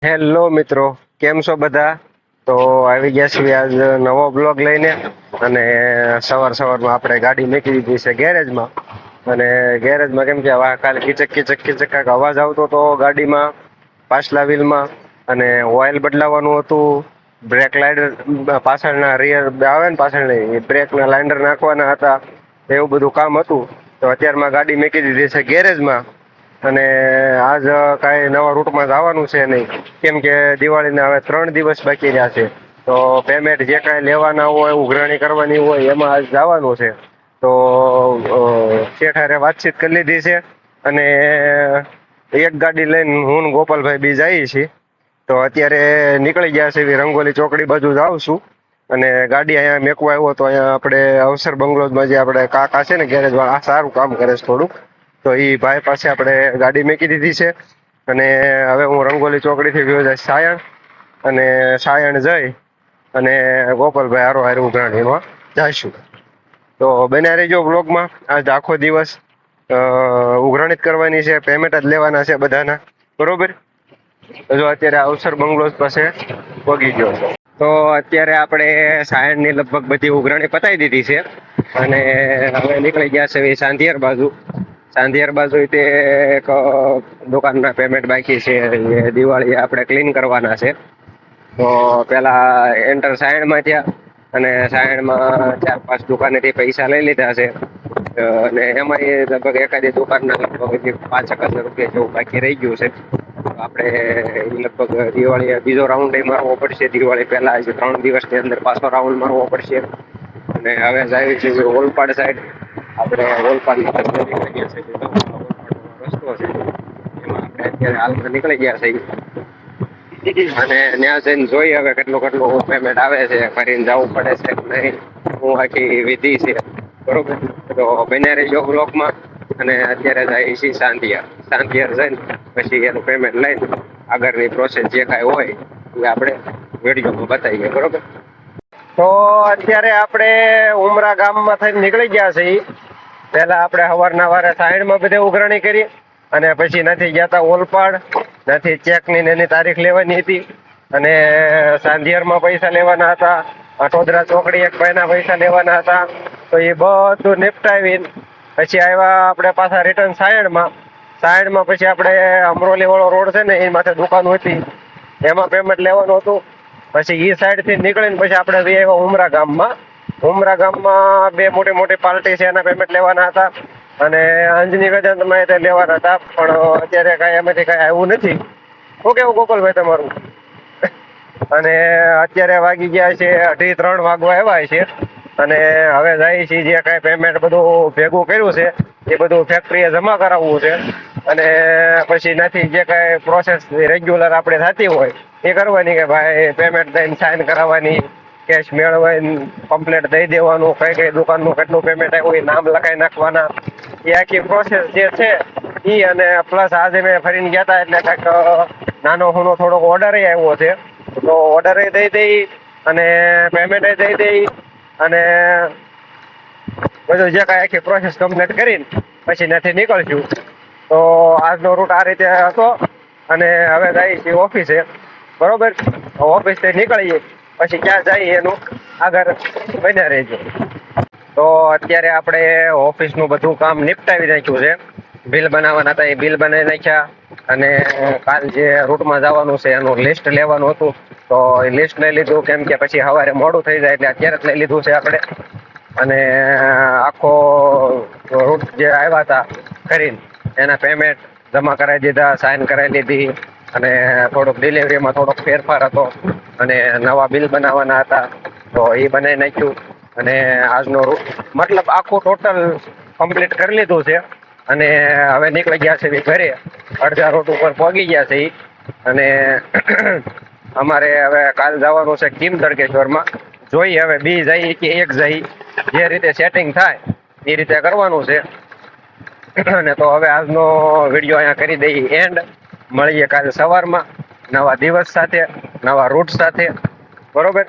Hello મિત્રો, કેમ છો બધા? તો આવી ગયા છીએ આજ નવો બ્લોગ લઈને. અને સવારમાં આપણે ગાડી મૂકી દીધી છે ગેરેજમાં. અને ગેરેજમાં કેમ કે કાલે કીચક કીચક કીચક કાંઈક અવાજ આવતો હતો ગાડીમાં, પાછલા વ્હીલમાં. અને ઓઇલ બદલાવવાનું હતું, બ્રેક લાઇનર પાછળના રિયર આવે ને પાછળની બ્રેકના લાઇનર નાખવાના હતા. એવું બધું કામ હતું. તો અત્યારમાં ગાડી મૂકી દીધી છે ગેરેજમાં. અને આજ કાંઈ નવા રૂટમાં જવાનું છે નહીં. કેમ કે દિવાળીના હવે 3 દિવસ બાકી રહ્યા છે. તો પેમેન્ટ જે કાંઈ લેવાના હોય, ઉઘરાણી કરવાની હોય એમાં આજ જવાનું છે. તો શેઠ હારે વાતચીત કરી લીધી છે. અને એક ગાડી લઈને હું ને ગોપાલભાઈ બી જઈએ છીએ. તો અત્યારે નીકળી ગયા છે રંગોલી ચોકડી બાજુ જાઉં છું. અને ગાડી અહીંયા મેકવા આવ્યો તો અહીંયા આપણે અવસર બંગલોઝમાં જે આપણે કાકા છે ને ગેરેજ વાળા, સારું કામ કરે છે થોડુંક. તો એ ભાઈ પાસે આપણે ગાડી મૂકી દીધી છે. અને હવે હું રંગોલી ચોકડીથી ગયો જાય સાયણ. અને સાયણ જઈ અને ગોપાલભાઈ હારો ઉઘરાણીમાં જઈશું. તો બને રહેજો બ્લોગમાં. આજ આખો દિવસ ઉઘરાણી જ કરવાની છે, પેમેન્ટ જ લેવાના છે બધાના, બરોબર? જો અત્યારે અવસર બંગલોઝ પાસે પગી ગયો છે. તો અત્યારે આપણે સાયણની લગભગ બધી ઉઘરાણી પતાવી દીધી છે. અને હવે નીકળી ગયા છે સાંધિયાર બાજુ. સાંધિયાર બાજુ તે એક દુકાનના પેમેન્ટ બાકી છે, એ દિવાળી આપણે ક્લીન કરવાના છે. તો પેલા એન્ટર સાયણમાં થયા. અને સાયણમાં 4-5 દુકાનેથી પૈસા લઈ લીધા છે. અને એમાં લગભગ એકાદી દુકાનના લગભગ 5,000 રૂપિયા જેવું બાકી રહી ગયું છે. આપણે લગભગ દિવાળી બીજો રાઉન્ડ મારવો પડશે. દિવાળી પહેલા હજી 3 દિવસની અંદર પાછો રાઉન્ડ મારવો પડશે. અને હવે જાય છે ઓલપાડ સાઈડ. આપણે ઓલપાડ રસ્તો છે, એમાં આપણે અત્યારે હાલમાં નીકળી ગયા છે. અને ત્યાં જઈને જોઈએ હવે કેટલું પેમેન્ટ આવે છે, ફરીને જવું પડે છે નહીં, હું આખી વિધિ છે, બરોબર? તો બને રહેજો બ્લોકમાં. અને અત્યારે જાય છે સાંધિયાર જઈને પછી એનું પેમેન્ટ લઈને આગળની પ્રોસેસ જે કાંઈ હોય એ આપણે વિડીયોમાં બતાવીએ, બરોબર? તો અત્યારે આપણે ઉમરા ગામમાં થઈને નીકળી ગયા છીએ. પહેલા આપણે સવારના સાઈડમાં બધે ઉઘરાણી કરી. અને પછી નથી ગયા હતા ઓલપાડ, નથી ચેકની એની તારીખ લેવાની હતી. અને સાંધિયારમાં પૈસા લેવાના હતા. અટોદરા ચોકડી એક ભાઈના પૈસા લેવાના હતા. તો એ બધું નિપટાવીને પછી આવ્યા આપણે પાછા રિટર્ન સાયણમાં. પછી આપણે અમરોલી વાળો રોડ છે ને એ માથે દુકાન હતી, એમાં પેમેન્ટ લેવાનું હતું. પછી એ સાઈડથી નીકળીને પછી આપણે જઈ આવ્યા ઉમરા ગામમાં. ઉમરા ગામમાં 2 મોટી પાર્ટી છે, એના પેમેન્ટ લેવાના હતા. અને અંજની વેદાંતમાં તે લેવાના હતા, પણ અત્યારે કાંઈ એમાંથી કાંઈ આવ્યું નથી. શું કેવું ગોપાલભાઈ તમારું? અને અત્યારે વાગી ગયા છે 2:30 વાગવા આવ્યા છે. અને હવે જાય છે જે કાંઈ પેમેન્ટ બધું ભેગું કર્યું છે એ બધું ફેક્ટરીએ જમા કરાવવું છે. અને પછી નથી જે કાંઈ પ્રોસેસ રેગ્યુલર આપણે થતી હોય એ કરવાની, કે ભાઈ પેમેન્ટ દઈને સાઇન કરાવવાની, કેશ મેળવીને કમ્પ્લેટ દઈ દેવાનું, કઈ દુકાનનું કેટલું પેમેન્ટ આવ્યું એ નામ લખાઈ નાખવાના, એ આખી પ્રોસેસ જે છે એ. અને પ્લસ આજે મેં ફરીને ગયા હતા એટલે કાંઈક નાનો ખૂણો થોડોક ઓર્ડર આવ્યો છે. તો ઓર્ડર દઈ દઈ અને પેમેન્ટ દઈ દઈ અને બધું જે કાંઈ આખી પ્રોસેસ કમ્પ્લીટ કરીને પછી નથી નીકળશું. તો આજનો રૂટ આ રીતે હતો. અને હવે જઈએ છીએ ઓફિસે, બરોબર? ઓફિસથી નીકળીએ પછી ક્યાં જઈએ એનું આગળ બન્યા રહેજો. તો અત્યારે આપણે ઓફિસનું બધું કામ નિપટાવી નાખ્યું છે. બિલ બનાવવાના હતા એ બિલ બનાવી નાખ્યા. અને કાલ જે રૂટમાં જવાનું છે એનું લિસ્ટ લેવાનું હતું, તો એ લિસ્ટ લઈ લીધું. કેમ કે પછી સવારે મોડું થઈ જાય એટલે અત્યારે જ લઈ લીધું છે આપણે. અને આખો રૂટ જે આવ્યા હતા કરીને એના પેમેન્ટ જમા કરાવી દીધા, સાઇન કરાવી લીધી. અને થોડોક ડિલિવરીમાં થોડોક ફેરફાર હતો અને નવા બિલ બનાવવાના હતા, તો એ બનાવી નાખ્યું. અને આજનો રૂટ મતલબ આખું ટોટલ કમ્પ્લીટ કરી લીધું છે. અને હવે નીકળી ગયા છે ઘરે, અડધા રૂટ ઉપર પહોંચી ગયા છે એ. અને અમારે હવે કાલ જવાનું છે કિમ તડકેશ્વરમાં. જોઈએ હવે બી જઈ કે એક જઈ, જે રીતે સેટિંગ થાય એ રીતે કરવાનું છે. અને તો હવે આજનો વિડીયો અહીંયા કરી દઈએ એન્ડ. મળીએ કાલે સવારમાં નવા દિવસ સાથે, નવા રૂટ સાથે, બરોબર?